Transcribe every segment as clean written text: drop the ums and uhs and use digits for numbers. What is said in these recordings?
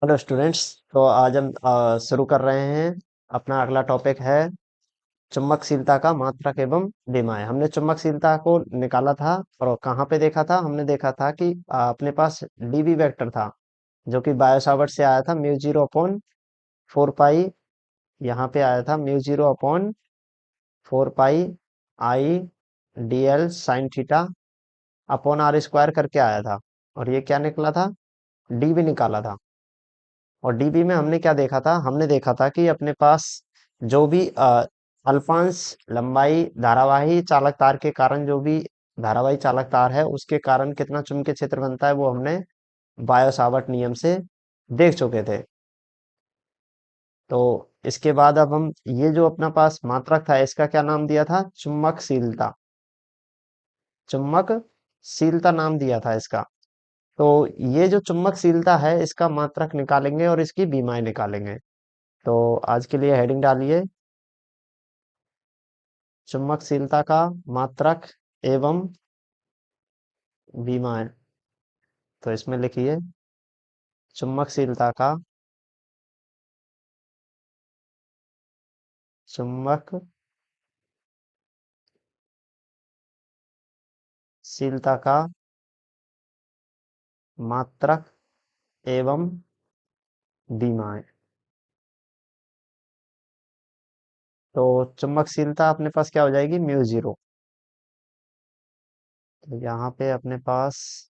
Hello students. तो आज हम शुरू कर रहे हैं। अपना अगला टॉपिक है चुंबकशीलता का मात्रक एवं विमाएं। हमने चुंबकशीलता को निकाला था और कहाँ पे देखा था? हमने देखा था कि अपने पास डीबी वेक्टर था जो कि बायो सावर्ट से आया था म्यू जीरो अपॉन 4 पाई। यहाँ पे आया था mu zero upon 4 pi I D L sine theta upon R square करके आया था। और ये क्या निकला था? डीबी निकाला था। और डीबी में हमने क्या देखा था? हमने देखा था कि अपने पास जो भी अल्पांश लंबाई धारावाही चालक तार के कारण जो भी धारावाही चालक तार है उसके कारण कितना चुंबकीय क्षेत्र बनता है वो हमने बायो सावर्ट नियम से देख चुके थे। तो इसके बाद अब हम ये जो अपना पास मात्रक था इसका क्या नाम दिया था? चुंबकशीलता। चुंबकशीलता नाम दिया था इसका। तो ये जो चुंबकशीलता है इसका मात्रक निकालेंगे और इसकी विमाएं निकालेंगे। तो आज के लिए हेडिंग डालिए चुंबकशीलता का मात्रक एवं विमाएं। तो इसमें लिखिए चुंबकशीलता का चुंबकशीलता का मात्रक एवं विमाएं। तो चुंबकशीलता अपने पास क्या हो जाएगी? Mu zero. तो यहाँ पे अपने पास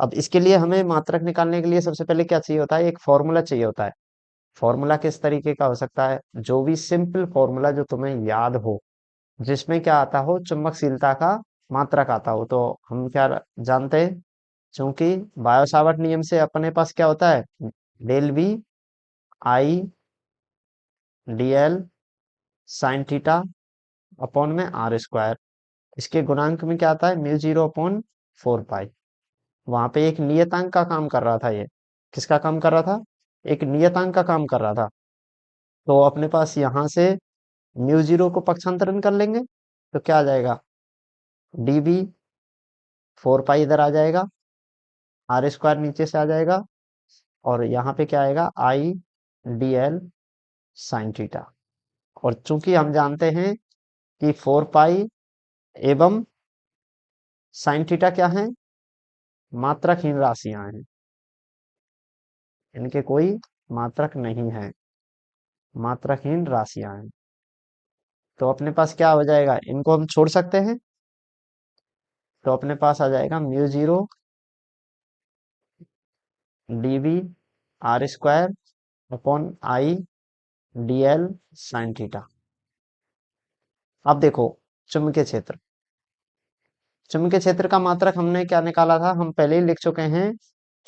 अब इसके लिए हमें मात्रक निकालने के लिए सबसे पहले क्या चाहिए होता है? एक फॉर्मूला चाहिए होता है। फॉर्मूला किस तरीके का हो सकता है? जो भी सिंपल फॉर्मूला जो तुम्हें याद हो, जिसमें क्या आता हो? चुंबकशीलता का मात्रक आता हो। तो हम क्या जानते हैं? क्योंकि बायो सावर्ट नियम से अपने पास क्या होता है? Del V I D L sine theta upon में आर स्क्वायर। इसके गुणांक में क्या आता है? Mu zero upon 4 pi. वहां पे एक नियतांक का काम कर रहा था। ये किसका काम कर रहा था? एक नियतांक का काम कर रहा था। तो अपने पास यहाँ से म्यू जीरो को पक्षांतरण कर लेंगे तो क्या आ जाएगा? डीबी 4 पाई इधर आ जाएगा, आर स्क्वायर नीचे से आ जाएगा और यहाँ पे क्या आएगा? आई डी एल साइन थीटा। और चूंकि हम जानते हैं कि 4 पाई एवं साइन थीटा क्या है? मात्रकहीन राशियां हैं। इनके कोई मात्रक नहीं है, मात्रकहीन राशियां हैं। तो अपने पास क्या हो जाएगा? इनको हम छोड़ सकते हैं। तो अपने पास आ जाएगा mu zero DV R square upon I D L sine theta. अब देखो चुंबकीय क्षेत्र। चुंबकीय क्षेत्र का मात्रक हमने क्या निकाला था? हम पहले ही लिख चुके हैं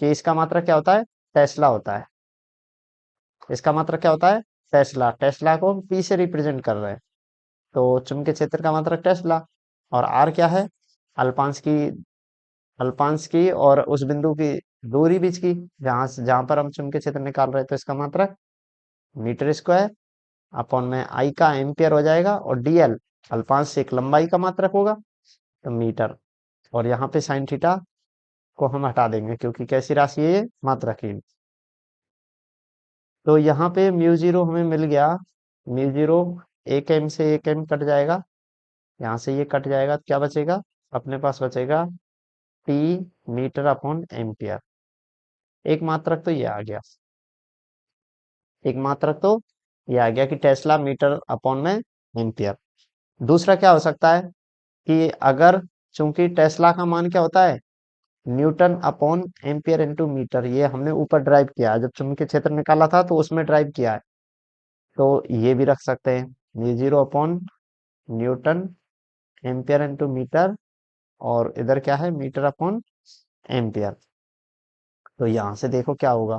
कि इसका मात्रक क्या होता है? टेस्ला होता है। इसका मात्रक क्या होता है? टेस्ला। टेस्ला को हम पी से रिप्रेजेंट कर रहे हैं। तो चुंबकीय क्षेत्र का मात्रक टेस्ला। और आर क्या है? अल्पांश की, अल्पांश की और उस बिंदु की दूरी बीच की जहां पर हम चुंबकीय क्षेत्र निकाल रहे हैं। तो इसका मात्रक मीटर स्क्वायर अपॉन में आई का एम्पियर हो जाएगा और डीएल अल्पांश से एक लंबाई का मात्रक होगा तो मीटर। और यहाँ पे साइन थीटा को हम हटा देंगे क्योंकि कैसी राशि है ये? मात्रहीन। तो यहाँ पे म्यू जीरो हमें मिल गया। म्यू जीरो एक एम से एक एम कट जाएगा, यहाँ से ये कट जाएगा तो क्या बचेगा? अपने पास बचेगा टी मीटर अपॉन एम्पियर। एक मात्रक तो ये आ गया। एक मात्रक तो ये आ गया कि टेस्ला मीटर अपॉन में एम्पियर। दूसरा क्या हो सकता है कि अगर, चूंकि टेस्ला का मान क्या होता है? Newton upon ampere into metre. ये हमने ऊपर ड्राइव किया है, जब चुंबकीय क्षेत्र निकाला था तो उसमें ड्राइव किया है। तो ये भी रख सकते हैं mu zero upon newton ampere into metre. और इधर क्या है? Metre upon ampere. तो यहां से देखो क्या होगा,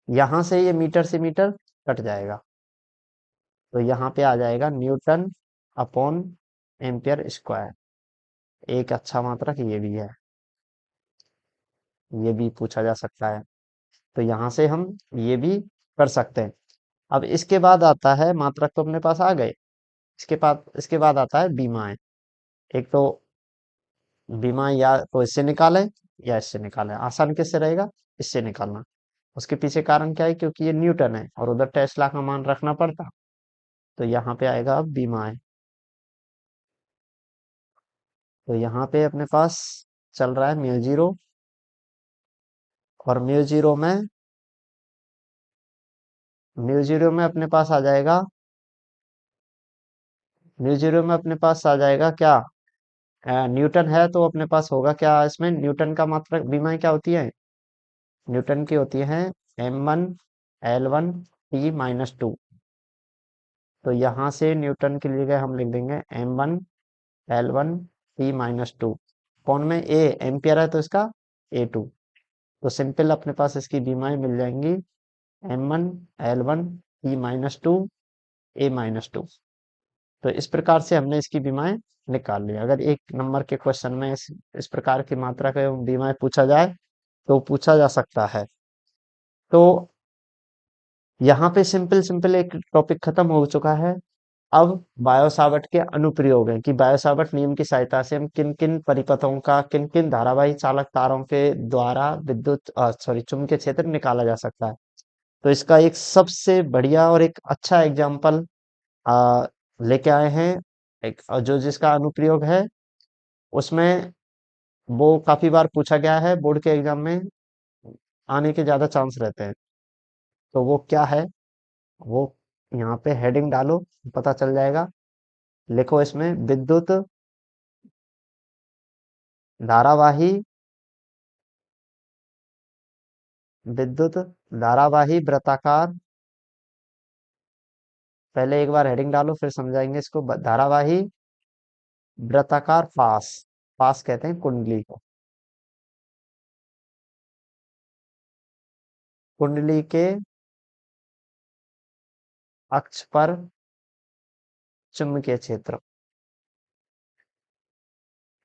यहां से ये मीटर से मीटर कट जाएगा तो यहाँ पे आ जाएगा न्यूटन अपॉन एम्पियर स्क्वायर। एक अच्छा मात्रक ये भी है, ये भी पूछा जा सकता है। तो यहाँ से हम ये भी कर सकते हैं। अब इसके बाद आता है मात्रक, तो अपने पास आ गए। इसके बाद आता है बीमाएं। एक तो बीमा या तो इससे निकालें या इससे निकालें। आसान किससे रहेगा? इससे निकालना। उसके पीछे कारण क्या है, क्योंकि ये न्यूटन है और उधर टेस्ला का मान रखना पड़ता। तो यहाँ पे आएगा अब बीमाएं। तो यहाँ पे अपने पास चल रहा है म्यू जीरो, और म्यू जीरो में अपने पास आ जाएगा, म्यू जीरो में अपने पास आ जाएगा क्या, न्यूटन है तो अपने पास होगा क्या, इसमें न्यूटन का मात्रक बीमाएं क्या होती है, न्यूटन की होती है m1 l1 t-2। तो यहाँ से न्यूटन की जगह हम लिख देंगे m1 l1 t-2। कौन में ए एम्पियर है तो इसका a2। तो सिंपल अपने पास इसकी बीमाएं मिल जाएंगी m1 l1 t-2 a-2। तो इस प्रकार से हमने इसकी बीमाएं निकाल ली। अगर एक नंबर के क्वेश्चन में इस प्रकार की मात्रा के बीमाएं पूछा जाए तो पूछा जा सकता है। तो यहाँ पे सिंपल सिंपल एक टॉपिक खत्म हो चुका है। अब बायो-सावर्ट के अनुप्रयोग हैं कि बायो-सावर्ट नियम की सहायता से हम किन किन परिपथों का, किन किन धारावाही चालक तारों के द्वारा चुंबकीय क्षेत्र निकाला जा सकता है। तो इसका एक सबसे बढ़िया और एक अच्छा एग्जाम्पल लेके आए हैं। एक जो जिसका अनुप्रयोग है उसमें वो काफी बार पूछा गया है, बोर्ड के एग्जाम में आने के ज्यादा चांस रहते हैं। तो वो क्या है, वो यहाँ पे हेडिंग डालो, पता चल जाएगा। लिखो इसमें धारावाही विद्युत धारावाही वृत्ताकार, पहले एक बार हेडिंग डालो फिर समझाएंगे इसको। धारावाही वृत्ताकार पास, पास कहते हैं कुंडली को, कुंडली के अक्ष पर चुंबकीय क्षेत्र,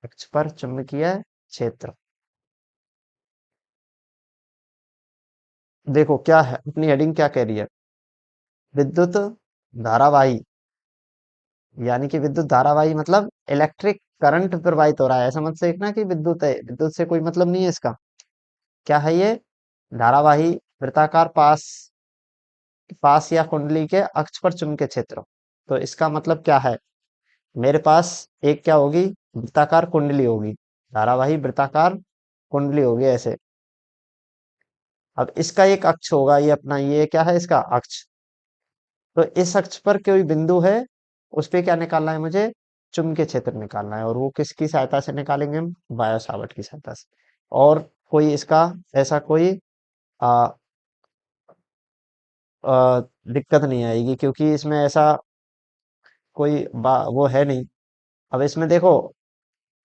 अक्ष पर चुंबकीय क्षेत्र। देखो क्या है, अपनी हेडिंग क्या कह रही है, विद्युत धारावाही, यानी कि विद्युत धारावाही मतलब इलेक्ट्रिक करंट प्रवाहित हो रहा है, ऐसा मत देखना कि विद्युत है, विद्युत से कोई मतलब नहीं है इसका। क्या है ये, धारावाही वृत्ताकार पास, पास या कुंडली के अक्ष पर चुंबकीय क्षेत्र। तो इसका मतलब क्या है, मेरे पास एक क्या होगी, वृत्ताकार कुंडली होगी, धारावाही वृत्ताकार कुंडली होगी ऐसे। अब इसका एक अक्ष होगा, ये अपना ये क्या है इसका अक्ष। तो इस अक्ष पर कोई बिंदु है, उस पे क्या निकालना है मुझे, चुंबकीय क्षेत्र निकालना है। और वो किसकी सहायता से निकालेंगे हम, बायो सावर्ट की सहायता से। और कोई इसका ऐसा कोई आ, दिक्कत नहीं आएगी, क्योंकि इसमें ऐसा कोई वो है नहीं। अब इसमें देखो,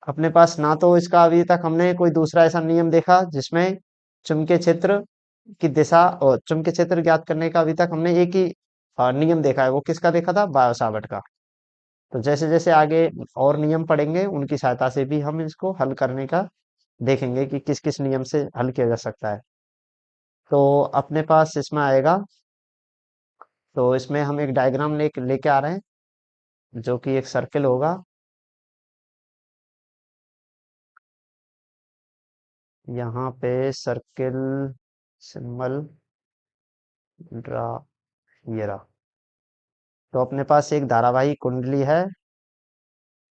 अपने पास ना तो इसका अभी तक हमने कोई दूसरा ऐसा नियम देखा जिसमें चुंबकीय क्षेत्र की दिशा और चुंबकीय क्षेत्र ज्ञात करने का अभी तक हमने एक ही नियम देखा है, वो किसका देखा था, बायो सावर्ट का। तो जैसे जैसे आगे और नियम पढ़ेंगे उनकी सहायता से भी हम इसको हल करने का देखेंगे कि किस किस नियम से हल किया जा सकता है। तो अपने पास इसमें आएगा, तो इसमें हम एक डायग्राम लेके आ रहे हैं जो कि एक सर्किल होगा। यहाँ पे सर्किल सिंबल ड्रा, ये रहा। तो अपने पास एक धारावाही कुंडली है,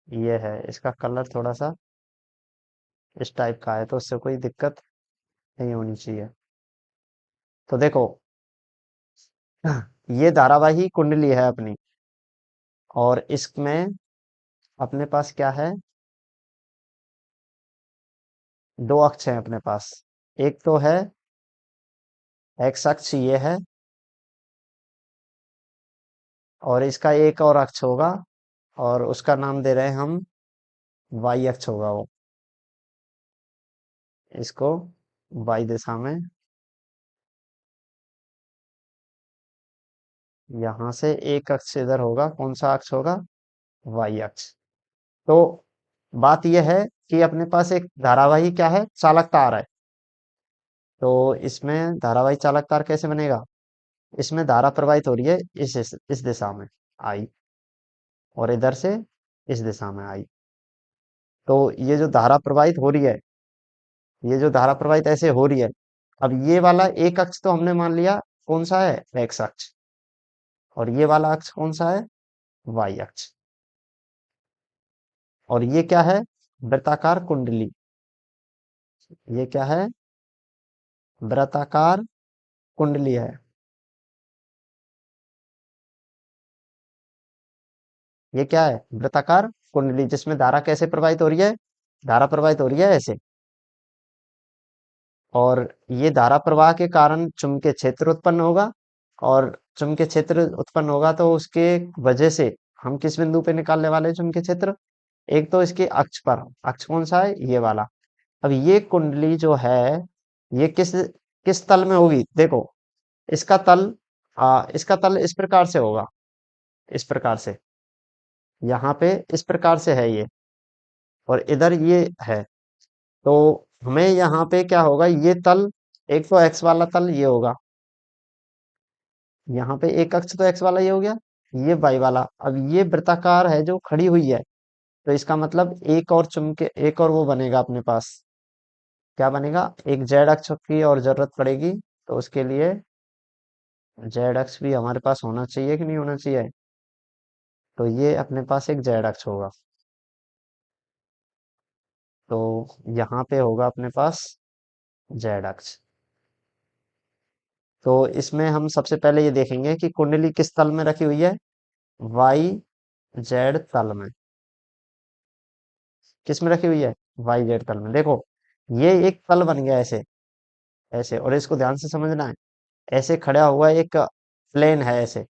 ये है, इसका कलर थोड़ा सा इस टाइप का है, तो उससे कोई दिक्कत नहीं होनी चाहिए। तो देखो ये धारावाही कुंडली है अपनी, और इसमें अपने पास क्या है, दो अक्ष हैं अपने पास। एक तो है एक्स अक्ष, ये है, और इसका एक और अक्ष होगा, और उसका नाम दे रहे हैं हम वाई अक्ष होगा वो। इसको वाई दिशा में, यहां से एक अक्ष इधर होगा, कौन सा अक्ष होगा, वाई अक्ष। तो बात यह है कि अपने पास एक धारावाही क्या है, चालक तार है। तो इसमें धारावाही चालक तार कैसे बनेगा, इसमें धारा प्रवाहित हो रही है इस दिशा में आई, और इधर से इस दिशा में आई। तो ये जो धारा प्रवाहित हो रही है, ये जो धारा प्रवाहित ऐसे हो रही है, अब ये वाला एक अक्ष तो हमने मान लिया कौन सा है, एक्स अक्ष। और ये वाला अक्ष कौन सा है, वाई अक्ष। और ये क्या है, वृत्ताकार कुंडली। ये क्या है, वृत्ताकार कुंडली है। ये क्या है, वृत्ताकार कुंडली, जिसमें धारा कैसे प्रवाहित हो रही है, धारा प्रवाहित हो रही है ऐसे। और ये धारा प्रवाह के कारण चुंबकीय क्षेत्र उत्पन्न होगा। और चुंबकीय क्षेत्र उत्पन्न होगा तो उसके वजह से हम किस बिंदु पे निकालने वाले हैं चुंबकीय क्षेत्र, एक तो इसके अक्ष पर, अक्ष कौन सा है, ये वाला। अब ये कुंडली जो है, ये किस किस तल में होगी, देखो इसका तल, इसका तल इस प्रकार से होगा, इस प्रकार से, यहाँ पे इस प्रकार से है ये, और इधर ये है। तो हमें यहाँ पे क्या होगा, ये तल, एक तो एक्स वाला तल ये होगा, यहाँ पे एक अक्ष तो एक्स वाला ये हो गया, ये वाई वाला। अब ये वृत्ताकार है जो खड़ी हुई है, तो इसका मतलब एक और चुंबकीय, एक और वो बनेगा अपने पास, क्या बनेगा, एक जेड अक्ष की और जरूरत पड़ेगी। तो उसके लिए जेड अक्ष भी हमारे पास होना चाहिए कि नहीं होना चाहिए, तो ये अपने पास एक जेड अक्ष होगा। तो यहाँ पे होगा अपने पास जेड अक्ष। तो इसमें हम सबसे पहले ये देखेंगे कि कुंडली किस तल में रखी हुई है, वाई जेड तल में। किस में रखी हुई है, वाई जेड तल में। देखो ये एक तल बन गया ऐसे, ऐसे, और इसको ध्यान से समझना है। ऐसे खड़ा हुआ एक प्लेन है ऐसे,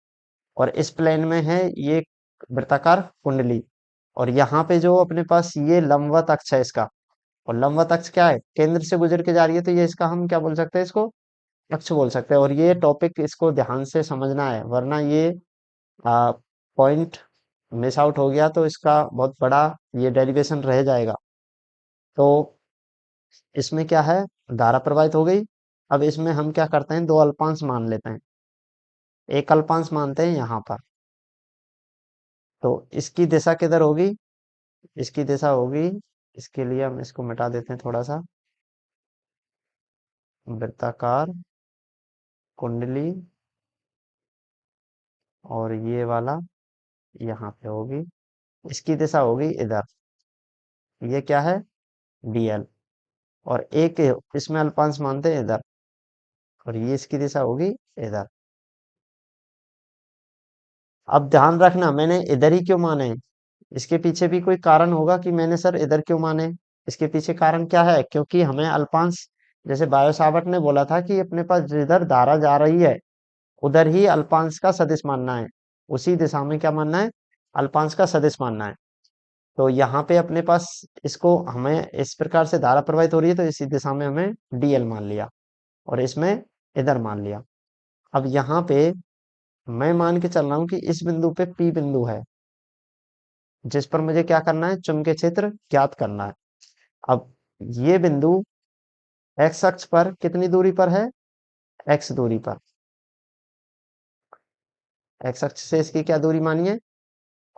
और इस प्लेन में है ये वृत्ताकार कुंडली। और यहाँ पे जो अपने पास ये लंबवत अक्ष है इसका, और लंबवत अक्ष क्या है, केंद्र से गुजर के जा रही है, तो ये इसका हम क्या बोल सकते हैं, इसको अक्ष बोल सकते हैं। और ये टॉपिक इसको ध्यान से समझना है, वरना ये पॉइंट मिस आउट हो गया तो इसका बहुत बड़ा ये डेरिवेशन रह जाएगा। तो इसमें क्या है, धारा प्रवाहित हो गई। अब इसमें हम क्या करते हैं, दो अल्पांश मान लेते हैं। एक अल्पांश मानते हैं यहाँ पर, तो इसकी दिशा किधर होगी, इसकी दिशा होगी, इसके लिए हम इसको मिटा देते हैं थोड़ा सा, वृत्ताकार कुंडली, और ये वाला यहाँ पे होगी, इसकी दिशा होगी इधर, ये क्या है, डीएल। और एक इसमें अल्पांश मानते हैं इधर, और ये इसकी दिशा होगी इधर। अब ध्यान रखना मैंने इधर ही क्यों माने, इसके पीछे भी कोई कारण होगा कि मैंने सर इधर क्यों माने। इसके पीछे कारण क्या है, क्योंकि हमें अल्पांश, जैसे बायो सावर्ट ने बोला था कि अपने पास जिधर धारा जा रही है उधर ही अल्पांश का सदिश मानना है, उसी दिशा में क्या मानना है, अल्पांश का सदिश मानना है। तो यहाँ पे अपने पास इसको हमें इस प्रकार से धारा प्रवाहित हो रही है, तो इसी दिशा में हमें डीएल मान लिया, और इसमें इधर मान लिया। अब यहाँ पे मैं मान के चल रहा हूँ कि इस बिंदु पे पी बिंदु है, जिस पर मुझे क्या करना है, चुंबकीय क्षेत्र ज्ञात करना है। अब ये बिंदु एक्स अक्ष पर कितनी दूरी पर है, एक्स दूरी पर, एक्स अक्ष से इसकी क्या दूरी मानिए।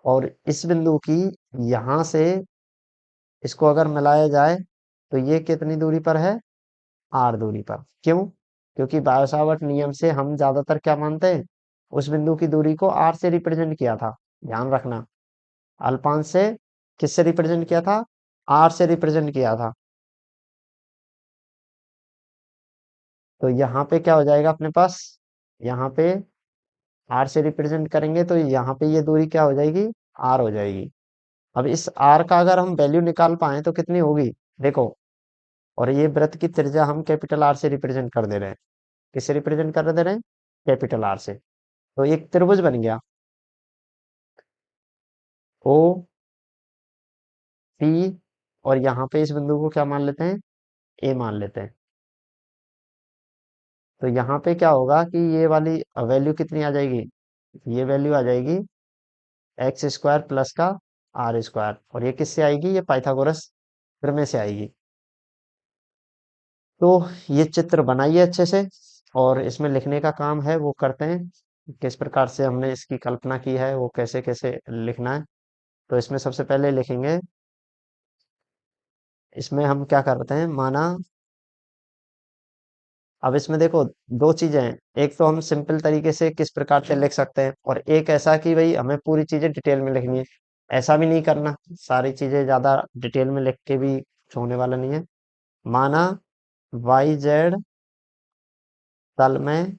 और इस बिंदु की यहां से इसको अगर मिलाया जाए तो ये कितनी दूरी पर है, आर दूरी पर। क्यों, क्योंकि बायो-सावर्ट नियम से हम ज्यादातर क्या मानते हैं, उस बिंदु की दूरी को आर से रिप्रेजेंट किया था, ध्यान रखना। अल्पांश से किससे रिप्रेजेंट किया था, आर से रिप्रेजेंट किया था। तो यहाँ पे क्या हो जाएगा अपने पास, यहाँ पे आर से रिप्रेजेंट करेंगे तो यहाँ पे ये दूरी क्या हो जाएगी, आर हो जाएगी। अब इस आर का अगर हम वैल्यू निकाल पाए तो कितनी होगी, देखो। और ये वृत्त की त्रिज्या हम कैपिटल आर से रिप्रेजेंट कर दे रहे हैं, किससे रिप्रेजेंट कर दे रहे हैं, कैपिटल आर से। तो एक त्रिभुज बन गया, ओ पी, और यहाँ पे इस बिंदु को क्या मान लेते हैं, ए मान लेते हैं। तो यहाँ पे क्या होगा कि ये वाली वैल्यू कितनी आ जाएगी, ये वैल्यू आ जाएगी एक्स स्क्वायर प्लस का आर स्क्वायर। और ये किससे आएगी, ये पाइथागोरस प्रमेय से आएगी। तो ये चित्र बनाइए अच्छे से, और इसमें लिखने का काम है वो करते हैं, किस प्रकार से हमने इसकी कल्पना की है, वो कैसे कैसे लिखना है। तो इसमें सबसे पहले लिखेंगे, इसमें हम क्या करते हैं, माना अब इसमें देखो दो चीजें हैं। एक तो हम सिंपल तरीके से किस प्रकार से लिख सकते हैं, और एक ऐसा कि भाई हमें पूरी चीजें डिटेल में लिखनी है। ऐसा भी नहीं करना, सारी चीजें ज्यादा डिटेल में लिख के भी कुछ होने वाला नहीं है। माना वाई जेड तल में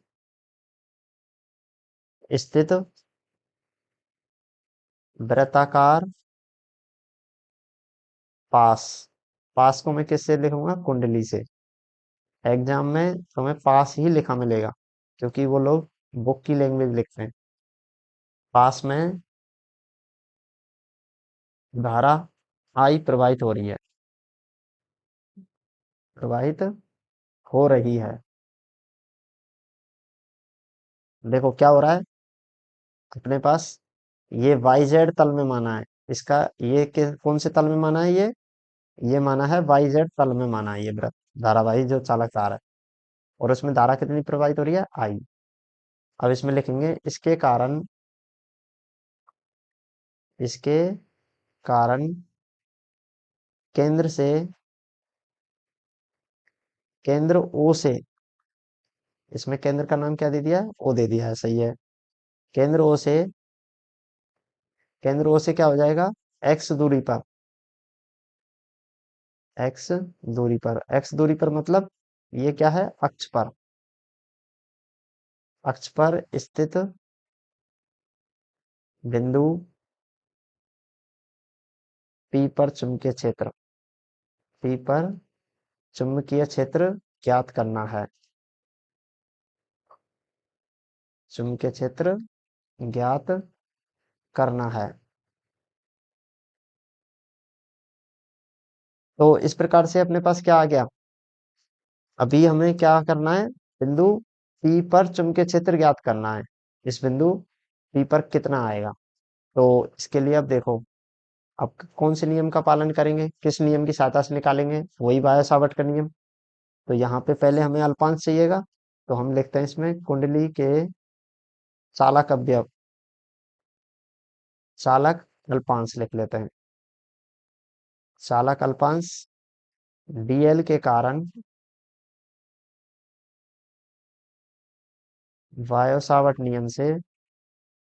स्थित वृत्ताकार पास। पास को मैं किससे लिखूंगा? कुंडली से। एग्जाम में तुम्हें पास ही लिखा मिलेगा, क्योंकि वो लोग बुक की लैंग्वेज लिखते हैं। पास में धारा आई प्रवाहित हो रही है, प्रवाहित हो रही है। देखो क्या हो रहा है अपने पास, ये वाई जेड तल में माना है इसका। ये कौन से तल में माना है? ये माना है वाई जेड तल में माना है ये वृत्त, धारावाही जो चालक तार है। और उसमें धारा कितनी प्रवाहित हो रही है? आई। अब इसमें लिखेंगे इसके कारण केंद्र से, केंद्र ओ से, इसमें केंद्र का नाम क्या दे दिया है? ओ दे दिया है, सही है। केंद्र ओ से, केंद्र ओ से क्या हो जाएगा? एक्स दूरी पर, एक्स दूरी पर, एक्स दूरी पर मतलब ये क्या है? अक्ष पर, अक्ष पर स्थित बिंदु पी पर चुंबकीय क्षेत्र, पी पर चुंबकीय क्षेत्र ज्ञात करना है। चुंबकीय क्षेत्र ज्ञात करना है। तो इस प्रकार से अपने पास क्या आ गया? अभी हमें क्या करना है? बिंदु पी पर चुंबकीय क्षेत्र ज्ञात करना है। इस बिंदु पी पर कितना आएगा? तो इसके लिए अब देखो, अब कौन से नियम का पालन करेंगे, किस नियम की सहायता से निकालेंगे? वही बायो सावर्ट का नियम। तो यहाँ पे पहले हमें अल्पांश चाहिएगा, तो हम लिखते हैं इसमें कुंडली के चालक अवयव, चालक अल्पांश लिख लेते हैं। चालक अल्पांश डीएल के कारण वायो सावर्ट नियम से,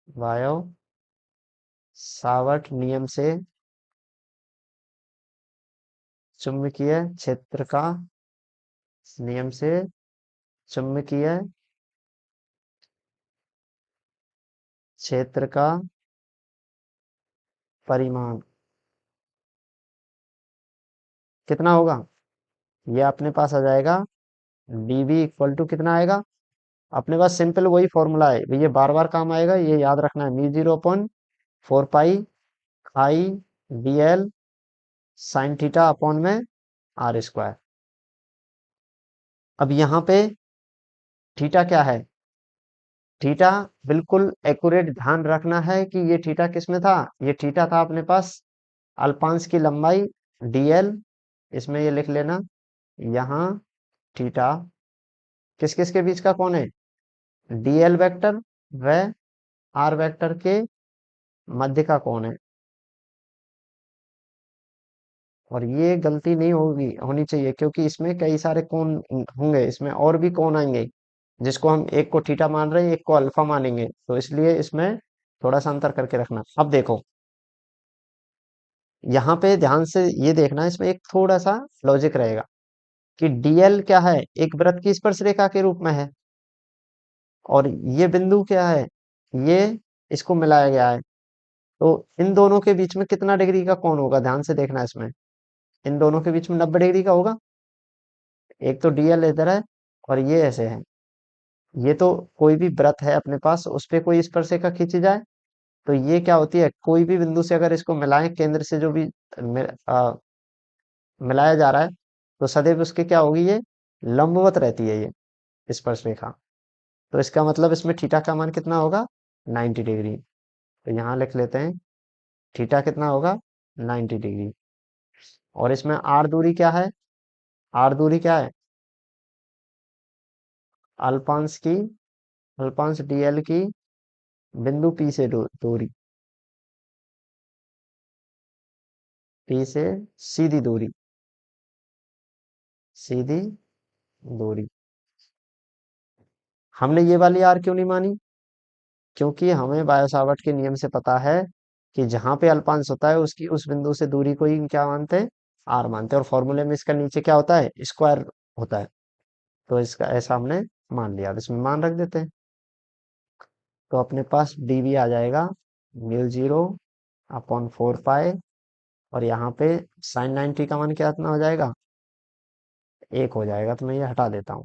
वायो सावर्ट नियम से चुंबकीय क्षेत्र का, नियम से चुंबकीय क्षेत्र का परिमाण कितना होगा? ये अपने पास आ जाएगा dv इक्वल टू कितना आएगा? अपने पास सिंपल वही फॉर्मूला है, ये बार बार काम आएगा, ये याद रखना है। μ0/4 पाई आई dl साइन थीटा अपॉन में आर स्क्वायर। अब यहाँ पे थीटा क्या है? थीटा बिल्कुल एक्यूरेट ध्यान रखना है कि ये थीटा किस में था? ये थीटा था अपने पास अल्पांश की लंबाई dl। इसमें ये लिख लेना, यहाँ थीटा किस किस के बीच का कोण है? dl वेक्टर व r वेक्टर के मध्य का कोण है। और ये गलती नहीं होगी, होनी चाहिए, क्योंकि इसमें कई सारे कोण होंगे, इसमें और भी कोण आएंगे, जिसको हम एक को थीटा मान रहे हैं, एक को अल्फा मानेंगे, तो इसलिए इसमें थोड़ा सा अंतर करके रखना। अब देखो यहाँ पे ध्यान से ये देखना, इसमें एक थोड़ा सा लॉजिक रहेगा कि डीएल क्या है? एक वृत्त की स्पर्श रेखा के रूप में है, और ये बिंदु क्या है? ये इसको मिलाया गया है। तो इन दोनों के बीच में कितना डिग्री का कोण होगा? ध्यान से देखना इसमें, इन दोनों के बीच में 90 डिग्री का होगा। एक तो डीएल इधर है और ये ऐसे है। ये तो कोई भी वृत्त है अपने पास, उस पे कोई स्पर्शरेखा खींची जाए, तो ये क्या होती है? कोई भी बिंदु से अगर इसको मिलाएं, केंद्र से जो भी मिलाया जा रहा है, तो सदैव उसके क्या होगी? ये लंबवत रहती है ये स्पर्शरेखा। तो इसका मतलब इसमें थीटा का मान कितना होगा? 90 डिग्री। तो यहाँ लिख लेते हैं थीटा कितना होगा? 90 डिग्री। और इसमें आर दूरी क्या है? आर दूरी क्या है? अल्पांश की, अल्पांश डीएल की बिंदु पी से दूरी, पी से सीधी दूरी, सीधी दूरी। हमने ये वाली आर क्यों नहीं मानी? क्योंकि हमें बायो-सावर्ट के नियम से पता है कि जहां पे अल्पांश होता है उसकी उस बिंदु से दूरी को ही क्या मानते हैं? आर मानते हैं। और फॉर्मूले में इसका नीचे क्या होता है? स्क्वायर होता है। तो इसका ऐसा हमने मान लिया। अब इसमें मान रख देते हैं। तो अपने पास dv आ जाएगा म्यू जीरो अपॉन 4 पाई, और यहाँ पे साइन 90 का मान कितना हो जाएगा? 1 हो जाएगा। तो मैं ये हटा देता हूँ।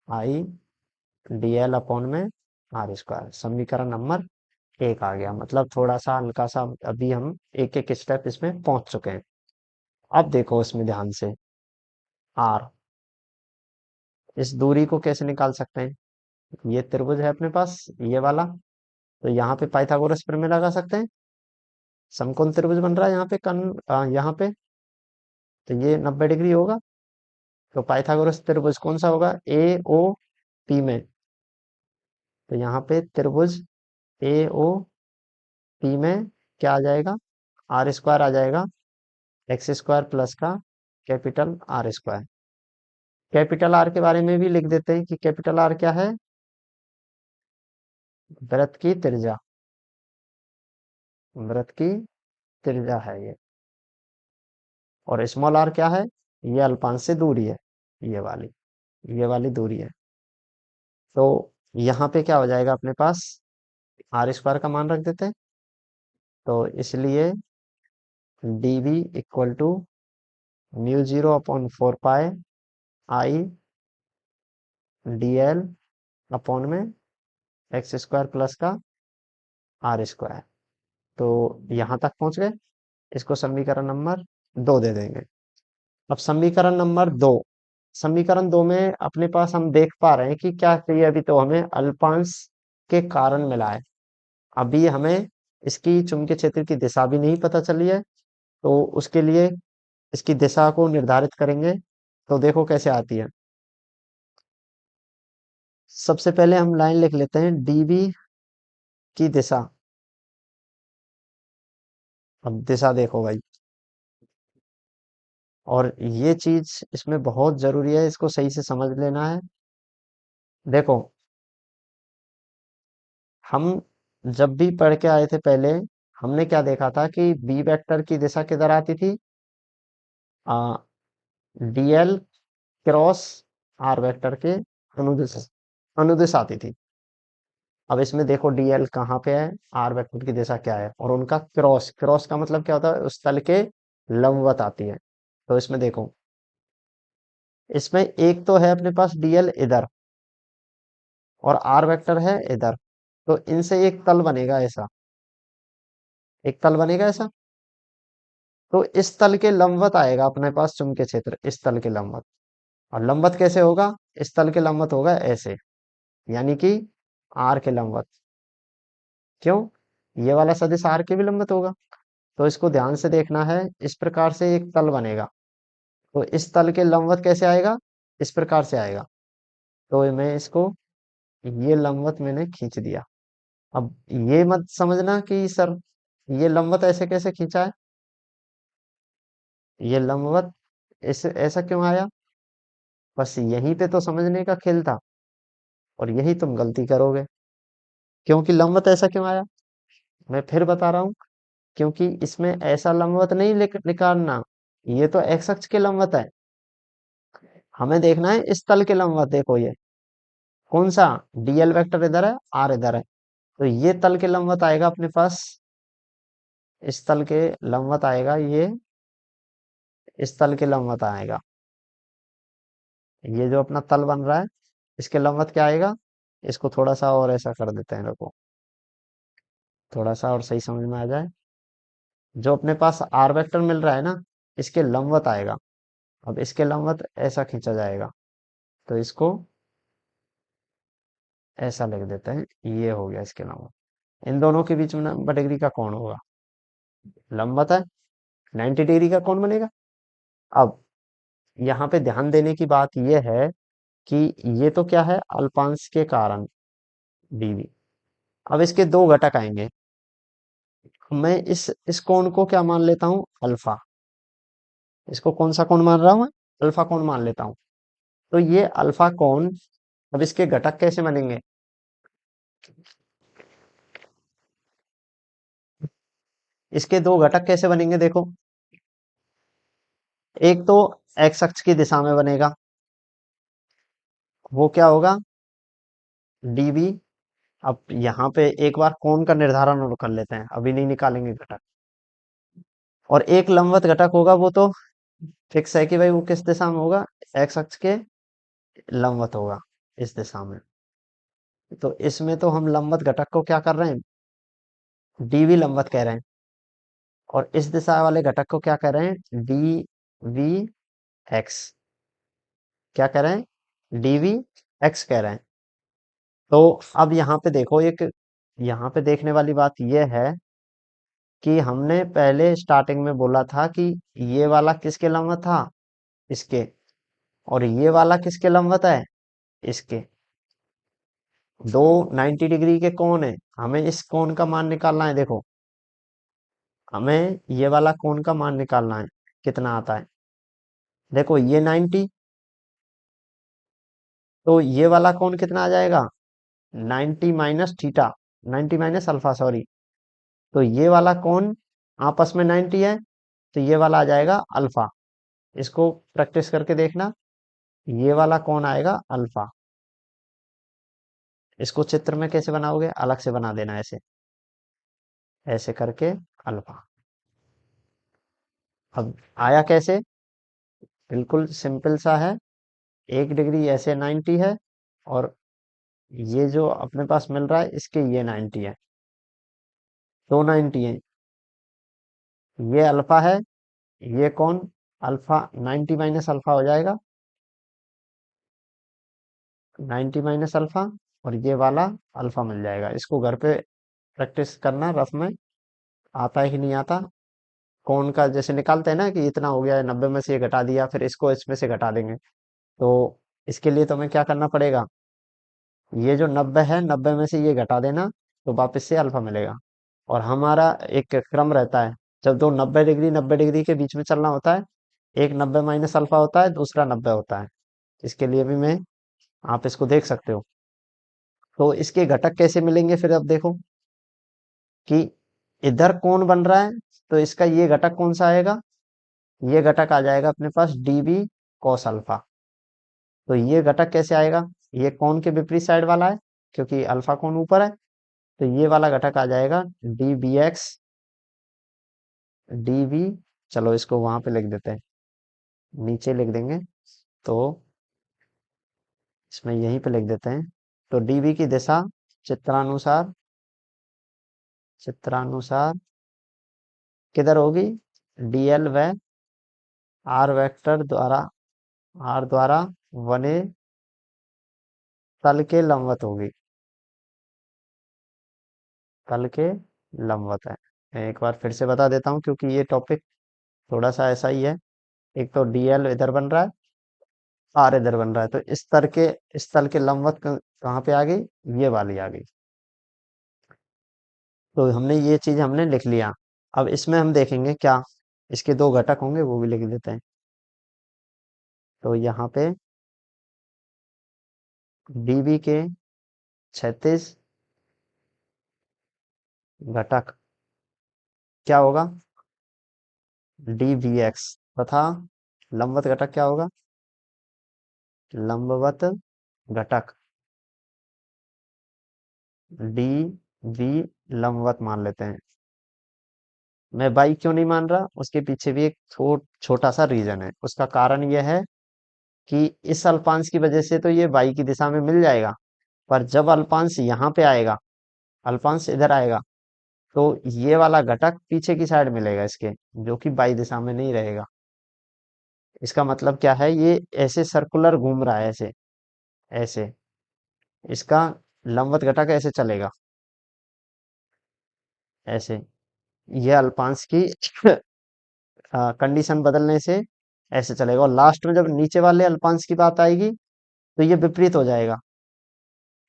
आई डी एल अपॉन में आर स्क्वायर, समीकरण नंबर 1 आ गया। मतलब थोड़ा सा हल्का सा अभी हम एक एक स्टेप इसमें पहुंच चुके हैं। अब देखो इसमें ध्यान से, आर, इस दूरी को कैसे निकाल सकते हैं? ये त्रिभुज है अपने पास, ये वाला। तो यहाँ पे पाइथागोरस प्रमेय लगा सकते हैं। समकोण त्रिभुज बन रहा है यहाँ पे यहाँ पे। तो ये 90 डिग्री होगा। तो पाइथागोरस त्रिभुज कौन सा होगा? ए ओ पी में। तो यहाँ पे त्रिभुज ए ओ पी में क्या आ जाएगा? आर स्क्वायर आ जाएगा, एक्स स्क्वायर प्लस का capital R square. Capital R के बारे में भी लिख देते हैं कि कैपिटल आर क्या है? वृत्त की त्रिज्या। वृत्त की त्रिज्या है ये। और स्मॉल आर क्या है? ये अल्पांश से दूरी है, ये वाली, ये वाली दूरी है। तो यहाँ पे क्या हो जाएगा अपने पास? आर स्क्वायर का मान रख देते हैं। तो इसलिए dv equal to mu zero upon 4 pi I D L upon में एक्स स्क्वायर प्लस का आर स्क्वायर। तो यहाँ तक पहुंच गए। इसको समीकरण नंबर 2 दे देंगे। अब समीकरण नंबर 2, समीकरण 2 में अपने पास हम देख पा रहे हैं कि क्या चाहिए। अभी तो हमें अल्पांश के कारण मिला है। अभी हमें इसकी चुंबकीय क्षेत्र की दिशा भी नहीं पता चली है। तो उसके लिए इसकी दिशा को निर्धारित करेंगे। तो देखो कैसे आती है। सबसे पहले हम लाइन लिख लेते हैं डीबी की दिशा। अब दिशा देखो भाई, और ये चीज इसमें बहुत जरूरी है, इसको सही से समझ लेना है। देखो, हम जब भी पढ़ के आए थे पहले, हमने क्या देखा था कि बी वेक्टर की दिशा किधर आती थी? डीएल क्रॉस आर वेक्टर के अनुदिश अनुदिश आती थी। अब इसमें देखो डीएल कहाँ पे है, आर वेक्टर की दिशा क्या है, और उनका क्रॉस, क्रॉस का मतलब क्या होता है? उस तल के लंबवत आती है। तो इसमें देखो, इसमें एक तो है अपने पास डीएल इधर, और आर वेक्टर है इधर। तो इनसे एक तल बनेगा ऐसा, एक तल बनेगा ऐसा। तो इस तल के लंबवत आएगा अपने पास चुंबकीय क्षेत्र, इस तल के लंबवत। और लंबवत कैसे होगा? इस तल के लंबवत होगा ऐसे, यानी कि आर के लंबवत। क्यों? ये वाला सदिश आर के भी लंबवत होगा। तो इसको ध्यान से देखना है। इस प्रकार से एक तल बनेगा। तो इस तल के लंबवत कैसे आएगा? इस प्रकार से आएगा। तो मैं इसको, ये लंबवत मैंने खींच दिया। अब ये मत समझना कि सर ये लंबवत ऐसे कैसे खींचा है। ये लंबवत ऐसे ऐसा क्यों आया? बस यहीं पे तो समझने का खेल था, और यही तुम गलती करोगे। क्योंकि लंबवत ऐसा क्यों आया? मैं फिर बता रहा हूँ। क्योंकि इसमें ऐसा लंबवत नहीं निकालना, ये तो एक्स अक्ष के लंबवत है। हमें देखना है इस तल के लंबवत। देखो ये कौन सा? डीएल वेक्टर इधर है, आर इधर है। तो ये तल के लंबवत आएगा अपने पास, इस तल के लंबवत आएगा ये, इस तल के लंबवत आएगा। ये जो अपना तल बन रहा है, इसके लंबवत क्या आएगा? इसको थोड़ा सा और ऐसा कर देते हैं, देखो थोड़ा सा और सही समझ में आ जाए। जो अपने पास आर वेक्टर मिल रहा है ना, इसके लंबवत आएगा। अब इसके लंबवत ऐसा खींचा जाएगा। तो इसको ऐसा लिख देते हैं, ये हो गया इसके लंबवत। इन दोनों के बीच में 90 डिग्री का कोण होगा। लंबवत है, 90 डिग्री का कौन बनेगा? अब यहाँ पे ध्यान देने की बात यह है कि ये तो क्या है? अल्पांश के कारण डीवी। अब इसके दो घटक आएंगे। मैं इस कोण को क्या मान लेता हूँ? अल्फा। इसको कौन सा कोण मान रहा हूँ मैं? अल्फा कोण मान लेता हूँ। तो ये अल्फा कोण, अब इसके घटक कैसे बनेंगे? इसके दो घटक कैसे बनेंगे देखो। एक तो एक्स अक्ष की दिशा में बनेगा, वो क्या होगा, डीबी। अब यहाँ पे एक बार कोण का निर्धारण और कर लेते हैं, अभी नहीं निकालेंगे घटक। और एक लंबवत घटक होगा, वो तो फिक्स है कि भाई वो किस दिशा में होगा, एक्स अक्ष के लंबवत होगा, इस दिशा में। तो इसमें तो हम लंबवत घटक को क्या कर रहे हैं, डीवी लंबवत कह रहे हैं। और इस दिशा वाले घटक को क्या कह रहे हैं, डी वी एक्स। क्या कह रहे हैं, डीवी एक्स कह रहे हैं। तो अब यहाँ पे देखो, एक यहाँ पे देखने वाली बात यह है कि हमने पहले स्टार्टिंग में बोला था कि ये वाला किसके लंबवत था, इसके। और ये वाला किसके लंबवत है, इसके। दो 90 डिग्री के कोण है, हमें इस कोण का मान निकालना है। देखो, हमें ये वाला कोण का मान निकालना है, कितना आता है। देखो ये 90, तो ये वाला कोण कितना आ जाएगा, 90 minus theta, 90 minus alpha, sorry. तो ये वाला कोण आपस में 90 है, तो ये वाला आ जाएगा अल्फा। इसको प्रैक्टिस करके देखना, ये वाला कोण आएगा अल्फा। इसको चित्र में कैसे बनाओगे, अलग से बना देना, ऐसे ऐसे करके अल्फा। अब आया कैसे, बिल्कुल सिंपल सा है। 1 डिग्री ऐसे 90 है, और ये जो अपने पास मिल रहा है इसके ये 90 है, दो 90 है। ये अल्फा है, ये कौन, अल्फा। 90 माइनस अल्फा हो जाएगा, 90 माइनस अल्फा। और ये वाला अल्फा मिल जाएगा। इसको घर पे प्रैक्टिस करना, रफ में। आता है कि नहीं आता, कौन का जैसे निकालते हैं ना कि इतना हो गया है, 90 में से ये घटा दिया, फिर इसको इसमें से घटा देंगे। तो इसके लिए तुम्हें क्या करना पड़ेगा, ये जो 90 है, 90 में से ये घटा देना, तो वापस से अल्फा मिलेगा। और हमारा एक क्रम रहता है, जब दो 90 डिग्री 90 डिग्री के बीच में चलना होता है, एक 90 माइनस अल्फा होता है, दूसरा 90 होता है। इसके लिए भी मैं, आप इसको देख सकते हो। तो इसके घटक कैसे मिलेंगे फिर, अब देखो कि इधर कौन बन रहा है, तो इसका ये घटक कौन सा आएगा, ये घटक आ जाएगा अपने पास डीबी कॉस अल्फा। तो ये घटक कैसे आएगा, ये कौन के विपरीत साइड वाला है, क्योंकि अल्फा कौन ऊपर है। तो ये वाला घटक आ जाएगा D B X, D V. चलो इसको वहां पे लिख देते हैं, नीचे लिख देंगे। तो इसमें यहीं पे लिख देते हैं। तो डीवी की दिशा चित्रानुसार, चित्रानुसार किधर होगी, डीएल व आर वेक्टर द्वारा, आर द्वारा बने तल के लंबवत होगी, तल के लंबवत है। मैं एक बार फिर से बता देता हूँ, क्योंकि ये टॉपिक थोड़ा सा ऐसा ही है। एक तो डीएल इधर बन रहा है, आर इधर बन रहा है, तो इस तल के लंबवत कहाँ पे आ गई, ये वाली आ गई। तो हमने ये चीज हमने लिख लिया। अब इसमें हम देखेंगे क्या, इसके दो घटक होंगे, वो भी लिख देते हैं। तो यहाँ पे डीबी के 36 घटक क्या होगा, डी वी एक्स। तथा लंबवत घटक क्या होगा, लंबवत घटक डी वी लंबवत मान लेते हैं। मैं बाई क्यों नहीं मान रहा, उसके पीछे भी एक छोटा सा रीजन है। उसका कारण यह है कि इस अल्पांश की वजह से तो ये बाई की दिशा में मिल जाएगा, पर जब अल्पांश यहाँ पे आएगा, अल्पांश इधर आएगा, तो ये वाला घटक पीछे की साइड मिलेगा इसके, जो कि बाई दिशा में नहीं रहेगा। इसका मतलब क्या है, ये ऐसे सर्कुलर घूम रहा है, ऐसे ऐसे। इसका लंबवत घटक ऐसे चलेगा, ऐसे। ये अल्पांश की कंडीशन बदलने से ऐसे चलेगा। और लास्ट में जब नीचे वाले अल्पांश की बात आएगी, तो ये विपरीत हो जाएगा,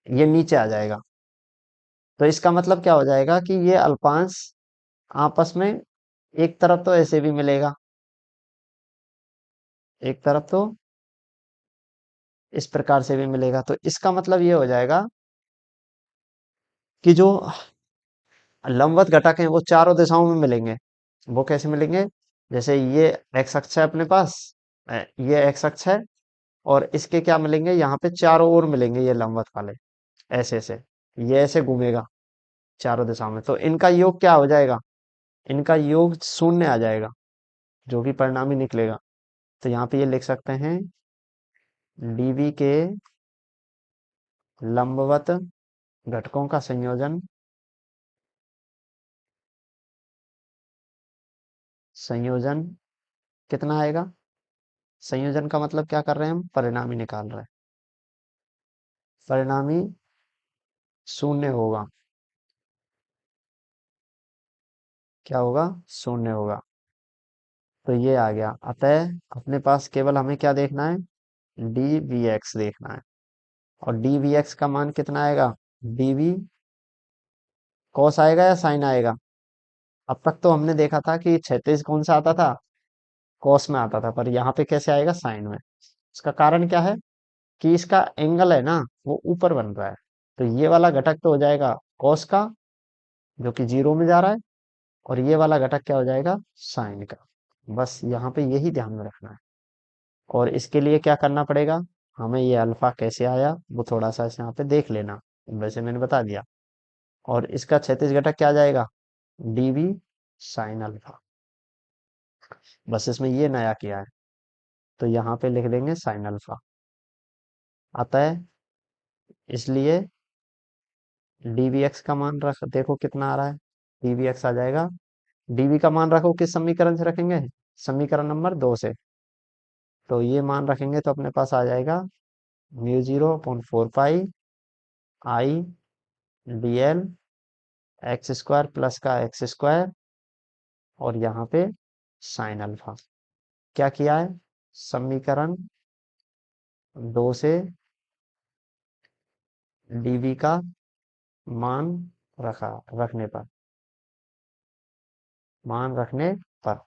ये नीचे आ जाएगा। तो इसका मतलब क्या हो जाएगा कि ये अल्पांश आपस में, एक तरफ तो ऐसे भी मिलेगा, एक तरफ तो इस प्रकार से भी मिलेगा। तो इसका मतलब ये हो जाएगा कि जो लंबवत घटक हैं वो चारों दिशाओं में मिलेंगे। वो कैसे मिलेंगे? जैसे ये एक्स अक्ष है अपने पास, ये एक्स अक्ष है, और इसके क्या मिलेंगे, यहाँ पे चारों ओर मिलेंगे ये लंबवत वाले, ऐसे ऐसे, ये ऐसे घूमेगा चारों दिशाओं में, तो इनका योग क्या हो जाएगा? इनका योग शून्य आ जाएगा, जो कि परिणामी निकलेगा। तो यहाँ पे ये लिख सकते हैं, डीवी के लंबवत घटकों का संयोजन, संयोजन कितना आएगा? संयोजन का मतलब क्या कर रहे हैं हम? परिणामी निकाल रहे हैं। परिणामी शून्य होगा। क्या होगा? शून्य होगा। तो ये आ गया। अतः अपने पास केवल हमें क्या देखना है? डी वी एक्स देखना है। और डी वी एक्स का मान कितना आएगा? डी वी कॉस आएगा या साइन आएगा? अब तक तो हमने देखा था कि क्षैतिज कौन सा आता था? कॉस में आता था, पर यहाँ पे कैसे आएगा? साइन में। इसका कारण क्या है? कि इसका एंगल है ना, वो ऊपर बन रहा है। तो ये वाला घटक तो हो जाएगा कॉस का, जो कि जीरो में जा रहा है, और ये वाला घटक क्या हो जाएगा? साइन का। बस यहाँ पे यही ध्यान में रखना है। और इसके लिए क्या करना पड़ेगा? हमें ये अल्फा कैसे आया वो थोड़ा सा इस यहाँ पे देख लेना। वैसे मैंने बता दिया। और इसका क्षैतिज घटक क्या आ जाएगा? DV sine alpha. बस इसमें ये नया किया है, तो यहाँ पे लिख देंगे साइन अल्फा। अतः इसलिए डीवी एक्स का मान रख, देखो कितना आ रहा है, डीवी एक्स आ जाएगा। डीवी का मान रखो किस समीकरण से रखेंगे? समीकरण नंबर 2 से। तो ये मान रखेंगे तो अपने पास आ जाएगा mu 0/4 pi I D L x square plus का एक्स स्क्वायर, और यहाँ पे साइन अल्फा। क्या किया है? समीकरण 2 से डीवी का मान रखा, रखने पर, मान रखने पर।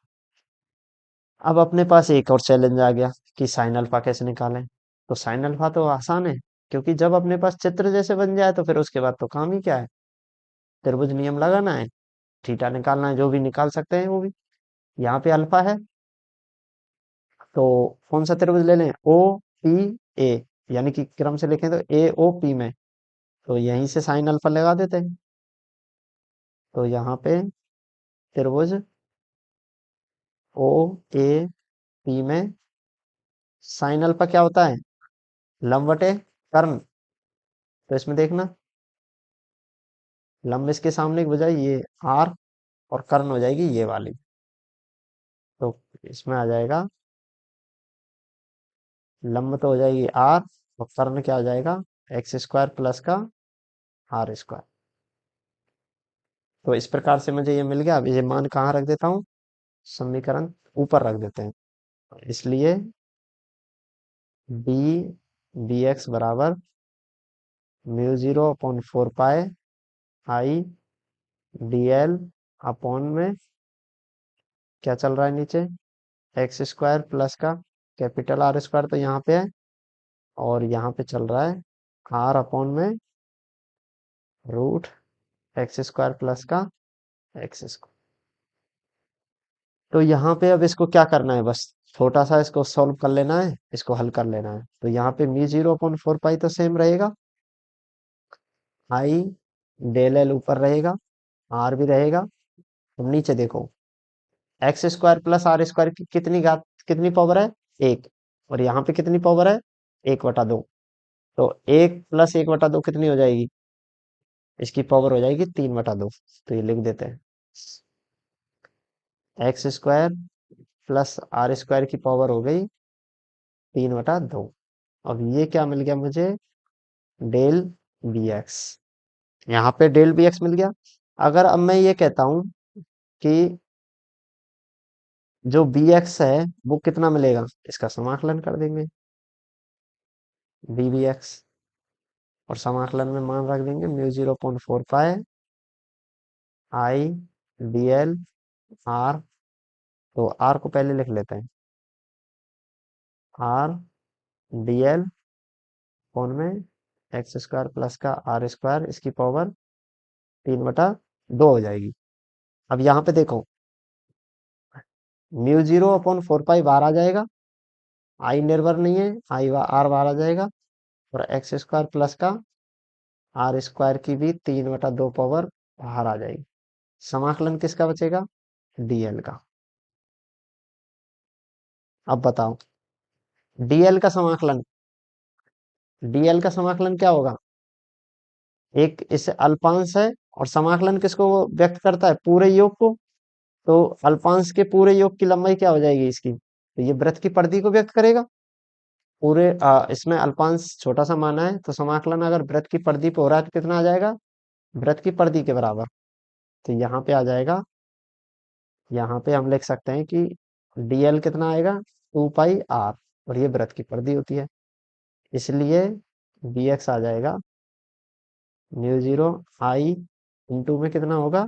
अब अपने पास एक और चैलेंज आ गया कि साइन अल्फा कैसे निकालें। तो साइन अल्फा तो आसान है, क्योंकि जब अपने पास चित्र जैसे बन जाए तो फिर उसके बाद तो काम ही क्या है? त्रिभुज नियम लगाना है, थीटा निकालना है, जो भी निकाल सकते हैं वो भी। यहाँ पे अल्फा है, तो कौन सा त्रिभुज ले लें? ओ पी ए, यानी कि क्रम से लिखें तो ए ओ पी में, तो यहीं से साइन अल्फा लगा देते हैं। तो यहाँ पे त्रिभुज ओ ए पी में साइन अल्फा क्या होता है? लंब बटे कर्ण। तो इसमें देखना, लंब इसके सामने की बजाय ये आर, और कर्ण हो जाएगी ये वाली। तो इसमें आ जाएगा, लंब तो हो जाएगी आर, और कर्ण क्या हो जाएगा? एक्स स्क्वायर प्लस का आर स्क्वायर। तो इस प्रकार से मुझे ये मिल गया। अब ये मान कहाँ रख देता हूँ? समीकरण ऊपर रख देते हैं। इसलिए डी बी एक्स बराबर mu 0/4 pi I D L upon में क्या चल रहा है नीचे? एक्स स्क्वायर प्लस का कैपिटल आर स्क्वायर तो यहाँ पे है, और यहाँ पे चल रहा है आर अपॉन में रूट एक्स स्क्वायर प्लस का एक्स स्क्वायर। तो यहाँ पे अब इसको क्या करना है? बस छोटा सा इसको सॉल्व कर लेना है, इसको हल कर लेना है। तो यहाँ पे म्यू 0/4 पाई तो सेम रहेगा, आई डेल एल ऊपर रहेगा, आर भी रहेगा। अब नीचे देखो, X square plus R square की कितनी घात, कितनी पावर है? एक। और यहाँ पे कितनी पावर है? 1/2। तो 1 + 1/2 कितनी हो जाएगी? इसकी पावर हो जाएगी 3/2। तो ये लिख देते हैं, X square plus R square की पावर हो गई 3/2। अब ये क्या मिल गया मुझे? Del B X. यहाँ पे डेल बी एक्स मिल गया। अगर अब मैं ये कहता हूं कि जो बी एक्स है वो कितना मिलेगा, इसका समाकलन कर देंगे, डी बी एक्स। और समाकलन में मान रख देंगे mu 0/4 pi I D L R. तो आर को पहले लिख लेते हैं, आर डी एल कौन में एक्स स्क्वायर प्लस का आर स्क्वायर, इसकी पावर 3/2। 2 हो जाएगी। अब यहाँ पे देखो, म्यू 0/4 पाई बाहर आ जाएगा, आई निर्भर नहीं है, आर बाहर आ जाएगा, और एक्स स्क्वायर प्लस का आर स्क्वायर की भी 3/2 पावर बाहर आ जाएगी। समाकलन किसका बचेगा? डीएल का। अब बताओ, डीएल का समाकलन, डीएल का समाकलन क्या होगा? एक इससे अल्पांश है, और समाकलन किसको वो व्यक्त करता है? पूरे योग को। तो अल्पांश के पूरे योग की लंबाई क्या हो जाएगी इसकी? तो ये वृत्त की परिधि को व्यक्त करेगा। पूरे इसमें अल्पांश छोटा सा माना है, तो समाकलन अगर वृत्त की परिधि पे हो रहा है तो कितना आ जाएगा? वृत्त की परिधि के बराबर। तो यहाँ पे आ जाएगा, यहाँ पे हम लिख सकते हैं कि डीएल कितना आएगा? 2 पाई आर, और ये वृत्त की परिधि होती है, इसलिए bx आ जाएगा म्यू 0 आई इंटू में कितना होगा?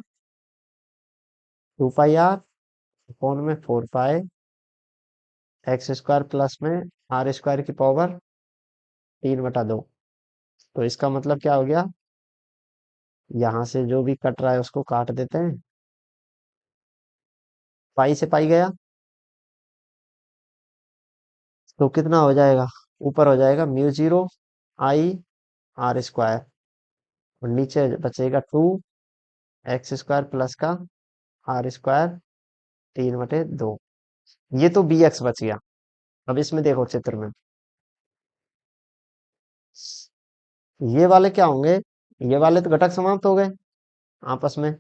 2 पाई आर अपॉन में 4 पाई एक्स स्क्वायर प्लस में आर स्क्वायर की पावर 3/2। तो इसका मतलब क्या हो गया? यहाँ से जो भी कट रहा है उसको काट देते हैं, पाई से पाई गया, तो कितना हो जाएगा? ऊपर हो जाएगा म्यू 0 आई आर स्क्वायर, और नीचे बचेगा 2 एक्स स्क्वायर प्लस का आर स्क्वायर 3/2। ये तो बी एक्स बच गया। अब इसमें देखो चित्र में, ये वाले क्या होंगे? ये वाले तो घटक समाप्त हो गए आपस में,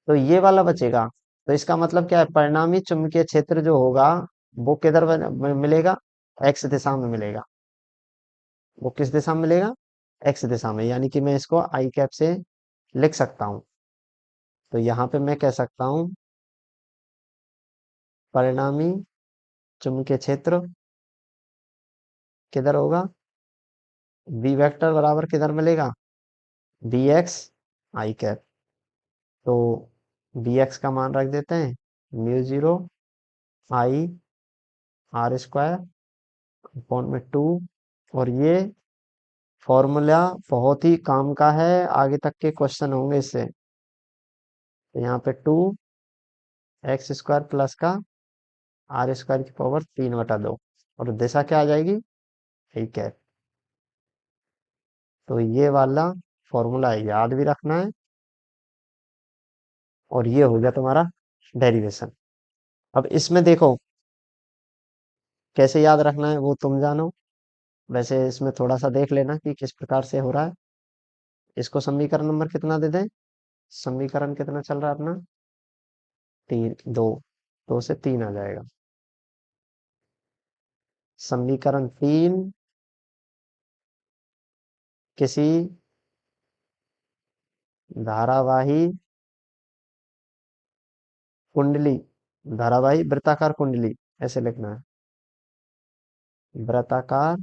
तो ये वाला बचेगा। तो इसका मतलब क्या है? परिणामी चुंबकीय क्षेत्र जो होगा वो किधर मिलेगा? एक्स दिशा में मिलेगा। वो किस दिशा में मिलेगा? एक्स दिशा में, यानी कि मैं इसको आई कैप से लिख सकता हूँ। तो यहाँ पे मैं कह सकता हूँ, परिणामी चुंबकीय क्षेत्र किधर होगा? बी वेक्टर बराबर किधर मिलेगा? बी एक्स आई कैप। तो बी एक्स का मान रख देते हैं mu 0 I R square upon में 2, और ये फॉर्मूला बहुत ही काम का है, आगे तक के क्वेश्चन होंगे इससे। तो यहाँ पे 2 एक्स स्क्वायर प्लस का आर स्क्वायर की पावर 3/2, और दिशा क्या आ जाएगी? ठीक है, तो ये वाला फॉर्मूला याद भी रखना है, और ये हो गया तुम्हारा डेरिवेशन। अब इसमें देखो कैसे याद रखना है वो तुम जानो, वैसे इसमें थोड़ा सा देख लेना कि किस प्रकार से हो रहा है। इसको समीकरण नंबर कितना दे दें? समीकरण कितना चल रहा है अपना? 3, 2, 2 से 3 आ जाएगा। समीकरण 3 किसी धारावाही कुंडली, धारावाही वृत्ताकार कुंडली, ऐसे लिखना है, वृत्ताकार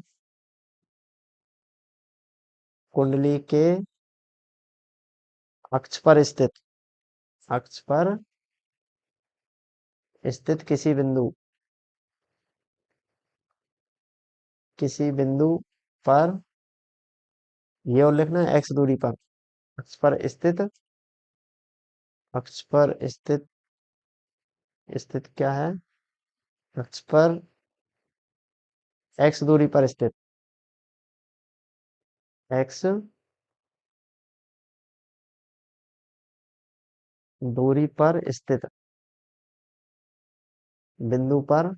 कुंडली के अक्ष पर स्थित, अक्ष पर स्थित किसी बिंदु पर, ये और लिखना है एक्स दूरी पर, अक्ष पर स्थित, अक्ष पर स्थित, स्थित क्या है? अक्ष पर एक्स दूरी पर स्थित, एक्स दूरी पर स्थित बिंदु पर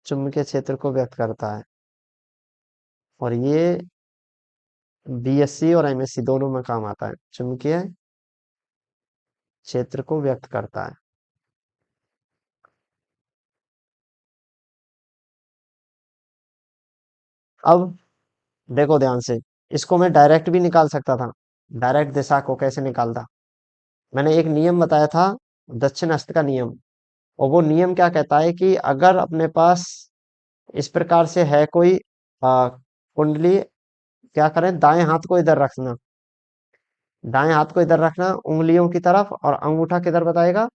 चुंबकीय क्षेत्र को व्यक्त करता है, और ये बीएससी और एमएससी दोनों में काम आता है, चुंबकीय क्षेत्र को व्यक्त करता है। अब देखो ध्यान से, इसको मैं डायरेक्ट भी निकाल सकता था। डायरेक्ट दिशा को कैसे निकालता? मैंने एक नियम बताया था, दक्षिण हस्त का नियम, और वो नियम क्या कहता है कि अगर अपने पास इस प्रकार से है कोई कुंडली, क्या करें? दाएं हाथ को इधर रखना, दाएं हाथ को इधर रखना उंगलियों की तरफ, और अंगूठा किधर बताएगा?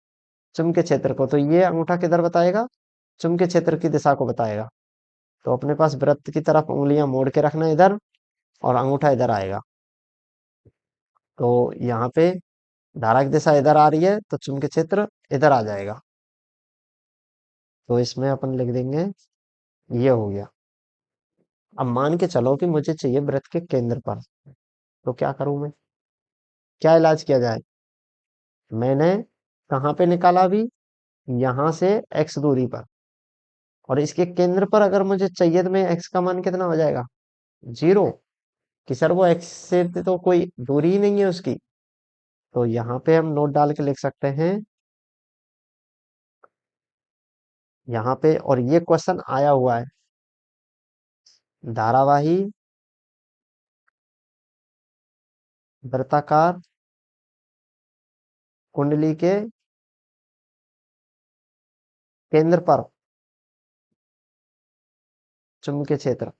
चुंबकीय क्षेत्र को। तो ये अंगूठा किधर बताएगा? चुंबकीय क्षेत्र की दिशा को बताएगा। तो अपने पास वृत्त की तरफ उंगलियां मोड़ के रखना इधर, और अंगूठा इधर आएगा। तो यहाँ पे धारा की दिशा इधर आ रही है तो चुंबकीय क्षेत्र इधर आ जाएगा। तो इसमें अपन लिख देंगे, ये हो गया। अब मान के चलो कि मुझे चाहिए वृत्त के केंद्र पर, तो क्या करूं मैं, क्या इलाज किया जाए। मैंने कहाँ पे निकाला अभी, यहां से x दूरी पर, और इसके केंद्र पर अगर मुझे चाहिए तो मैं x का मान कितना हो जाएगा, 0। कि सर वो x से तो कोई दूरी ही नहीं है उसकी। तो यहाँ पे हम नोट डाल के लिख सकते हैं यहाँ पे, और ये क्वेश्चन आया हुआ है, धारावाही वृत्ताकार कुंडली के केंद्र पर चुंबकीय क्षेत्र,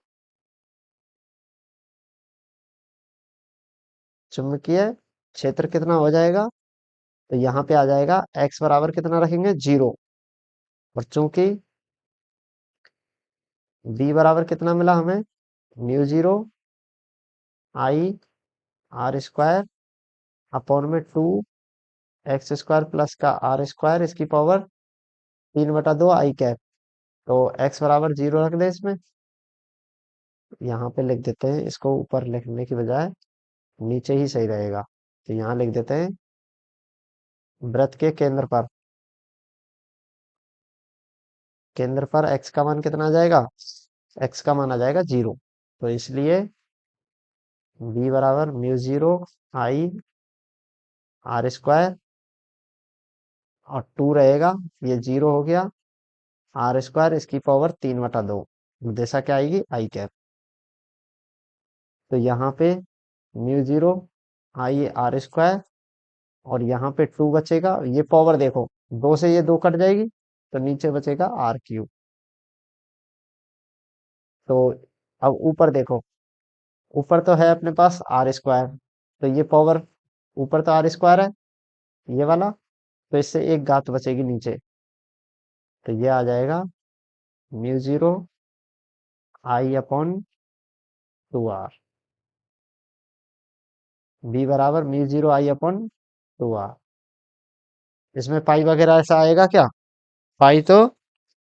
चुंबकीय क्षेत्र कितना हो जाएगा, तो यहाँ पे आ जाएगा x बराबर कितना रखेंगे, 0। और चूंकि b बराबर कितना मिला हमें, mu 0 I R square upon में 2 x स्क्वायर प्लस का आर स्क्वायर, इसकी पावर 3/2 आई कैप। तो x बराबर 0 रख दे इसमें, यहाँ पे लिख देते हैं, इसको ऊपर लिखने की बजाय नीचे ही सही रहेगा। तो यहाँ लिख देते हैं वृत्त के केंद्र पर, केंद्र पर x का मान कितना आ जाएगा, x का मान आ जाएगा 0। तो इसलिए b बराबर म्यू 0 आई आर स्क्वायर, और 2 रहेगा, ये 0 हो गया, आर स्क्वायर इसकी पावर 3/2, दिशा क्या आएगी, आई कैप। तो यहाँ पे म्यू 0 आई आर स्क्वायर, और यहाँ पे 2 बचेगा, ये पावर देखो, 2 से ये 2 कट जाएगी, तो नीचे बचेगा आर क्यूब। तो अब ऊपर देखो, ऊपर तो है अपने पास आर स्क्वायर, तो ये पावर, ऊपर तो आर स्क्वायर है ये वाला, तो इससे एक घात बचेगी नीचे, तो ये आ जाएगा mu 0 I upon 2 R, B बराबर म्यू 0 आई अपॉन 2 आर। इसमें पाई वगैरह ऐसा आएगा क्या, पाई तो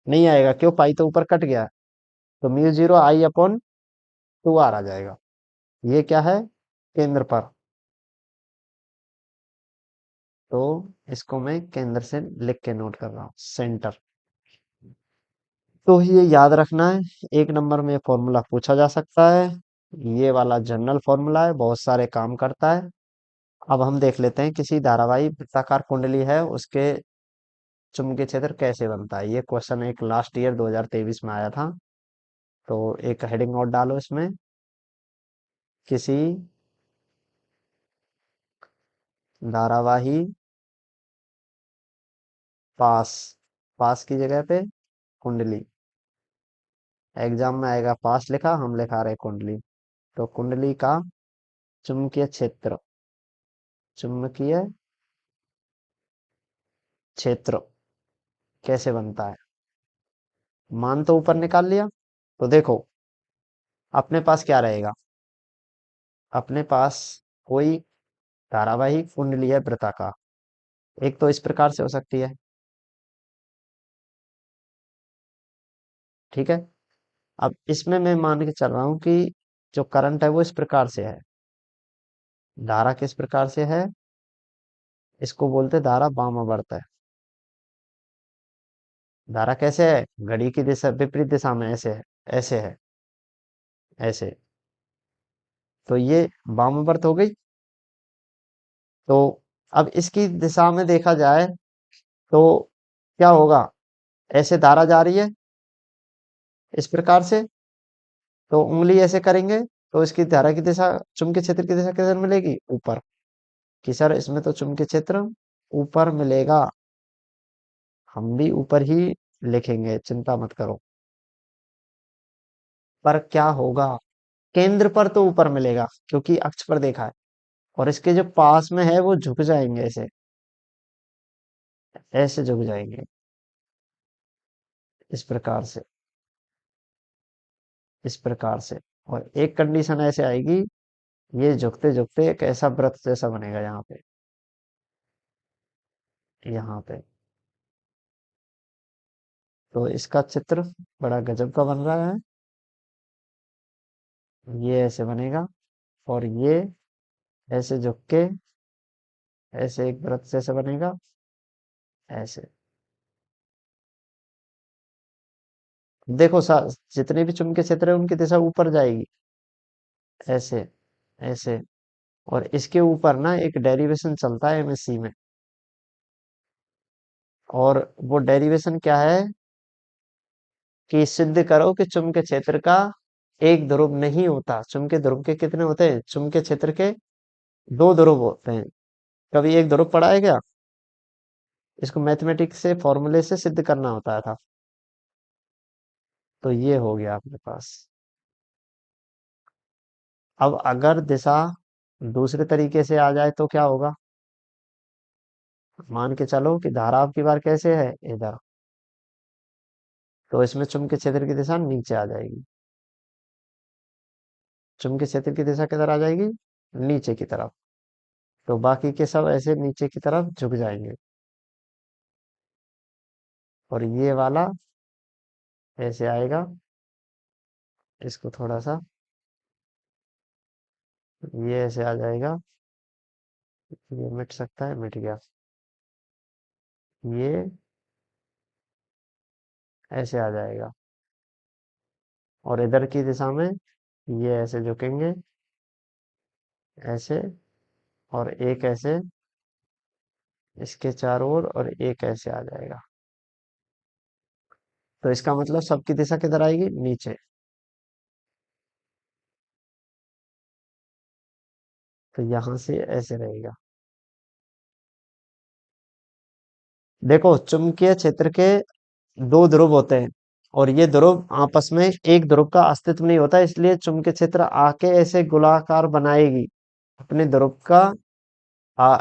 नहीं आएगा, क्यों, पाई तो ऊपर कट गया। तो म्यू 0 आई अपॉन 2 आर आ जाएगा। ये क्या है, केंद्र पर। तो इसको मैं केंद्र से लिख के नोट कर रहा हूँ, सेंटर। तो ये याद रखना है, 1 नंबर में फॉर्मूला पूछा जा सकता है। ये वाला जनरल फॉर्मूला है, बहुत सारे काम करता है। अब हम देख लेते हैं, किसी धारावाही वृत्ताकार कुंडली है उसके चुंबकीय क्षेत्र कैसे बनता है। ये क्वेश्चन एक लास्ट ईयर 2023 में आया था। तो एक हेडिंग और डालो इसमें, किसी धारावाही पास, पास की जगह पे कुंडली, एग्जाम में आएगा पास लिखा, हम लिखा रहे कुंडली। तो कुंडली का चुंबकीय क्षेत्र, चुंबकीय क्षेत्र कैसे बनता है, मान तो ऊपर निकाल लिया। तो देखो अपने पास क्या रहेगा, अपने पास कोई धारावाही कुंडली है वृत्ताकार, एक तो इस प्रकार से हो सकती है, ठीक है। अब इसमें मैं मान के चल रहा हूं कि जो करंट है वो इस प्रकार से है, धारा किस प्रकार से है, इसको बोलते हैं धारा वामावर्त है। धारा कैसे है, घड़ी की दिशा विपरीत दिशा में, ऐसे है, ऐसे है, ऐसे। तो ये वामावर्त हो गई। तो अब इसकी दिशा में देखा जाए तो क्या होगा, ऐसे धारा जा रही है इस प्रकार से, तो उंगली ऐसे करेंगे तो इसकी धारा की दिशा, चुंबकीय क्षेत्र की दिशा किधर मिलेगी, ऊपर। कि सर इसमें तो चुंबकीय क्षेत्र ऊपर मिलेगा, हम भी ऊपर ही लिखेंगे, चिंता मत करो। पर क्या होगा, केंद्र पर तो ऊपर मिलेगा क्योंकि अक्ष पर देखा है, और इसके जो पास में है वो झुक जाएंगे, ऐसे, ऐसे झुक जाएंगे, इस प्रकार से, इस प्रकार से। और एक कंडीशन ऐसे आएगी, ये झुकते झुकते एक ऐसा वृत्त जैसा बनेगा यहाँ पे, यहाँ पे। तो इसका चित्र बड़ा गजब का बन रहा है। ये ऐसे बनेगा, और ये ऐसे झुक के ऐसे एक वृत्त जैसा बनेगा, ऐसे। देखो जितने भी चुंबकीय क्षेत्र है उनकी दिशा ऊपर जाएगी, ऐसे, ऐसे। और इसके ऊपर ना एक डेरिवेशन चलता है एमएससी में, और वो डेरिवेशन क्या है कि सिद्ध करो कि चुंबकीय क्षेत्र का एक ध्रुव नहीं होता। चुंबकीय ध्रुव के कितने होते हैं? चुंबकीय क्षेत्र के दो ध्रुव होते हैं। कभी एक ध्रुव पढ़ा है क्या? इसको मैथमेटिक्स से फॉर्मूले से सिद्ध करना होता था। तो ये हो गया आपके पास। अब अगर दिशा दूसरे तरीके से आ जाए तो क्या होगा? मान के चलो कि धारा आपकी बार कैसे है, इधर। तो इसमें चुंबकीय क्षेत्र की दिशा नीचे आ जाएगी। चुंबकीय क्षेत्र की दिशा किधर आ जाएगी? नीचे की तरफ। तो बाकी के सब ऐसे नीचे की तरफ झुक जाएंगे, और ये वाला ऐसे आएगा। इसको थोड़ा सा, ये ऐसे आ जाएगा। ये मिट सकता है, मिट गया। ये ऐसे आ जाएगा, और इधर की दिशा में ये ऐसे झुकेंगे, ऐसे। और एक ऐसे इसके चारों ओर, और एक ऐसे आ जाएगा। तो इसका मतलब सबकी दिशा किधर आएगी? नीचे। तो यहां से ऐसे रहेगा। देखो, चुंबकीय क्षेत्र के दो ध्रुव होते हैं, और ये ध्रुव आपस में एक ध्रुव का अस्तित्व नहीं होता, इसलिए चुंबकीय क्षेत्र आके ऐसे गोलाकार बनाएगी अपने ध्रुव का। आ,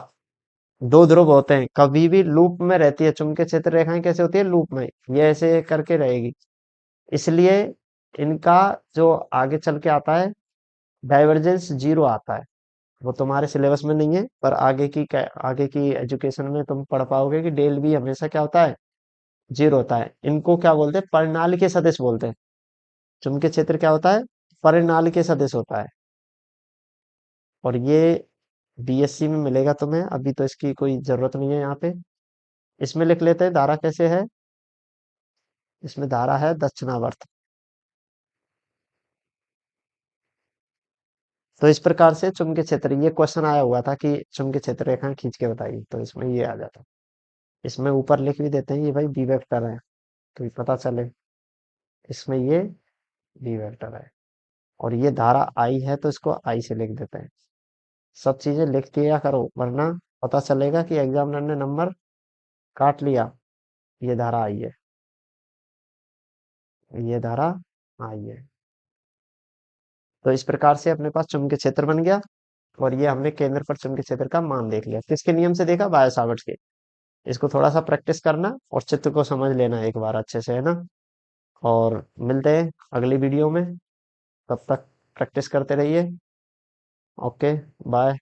दो ध्रुव होते हैं, कभी भी लूप में रहती है चुंबकीय क्षेत्र रेखाएं। कैसे होती है? लूप में, ये ऐसे करके रहेगी। इसलिए इनका जो आगे चल के आता है, डाइवर्जेंस जीरो आता है। वो तुम्हारे सिलेबस में नहीं है, पर आगे की एजुकेशन में तुम पढ़ पाओगे कि डेल भी हमेशा क्या होता है? जीरो होता है। इनको क्या बोलते हैं? परिनाल के सदिश बोलते हैं। चुंबकीय क्षेत्र क्या होता है? परिनाल के सदिश होता है। और ये बीएससी में मिलेगा तुम्हें, अभी तो इसकी कोई जरूरत नहीं है यहाँ पे। इसमें लिख लेते हैं धारा कैसे है। इसमें धारा है दक्षिणावर्त। तो इस प्रकार से चुंबकीय क्षेत्र, ये क्वेश्चन आया हुआ था कि चुंबकीय क्षेत्र रेखा खींच के बताइए, तो इसमें ये आ जाता। इसमें ऊपर लिख भी देते हैं, ये भाई बी वेक्टर है, तो ये पता चले। इसमें ये बी वेक्टर है, और ये धारा आई है, तो इसको आई से लिख देते हैं। सब चीजें लिख दिया करो, वरना पता चलेगा कि एग्जामिनर ने नंबर काट लिया। ये धारा आई है, ये धारा आई है। तो इस प्रकार से अपने पास चुंबकीय क्षेत्र बन गया, और ये हमने केंद्र पर चुंबकीय क्षेत्र का मान देख लिया। किसके नियम से देखा? बायो सावर्ट्स के। इसको थोड़ा सा प्रैक्टिस करना, और चित्र को समझ लेना एक बार अच्छे से, है ना। और मिलते हैं अगली वीडियो में। तब तक प्रैक्टिस करते रहिए। Okay, bye.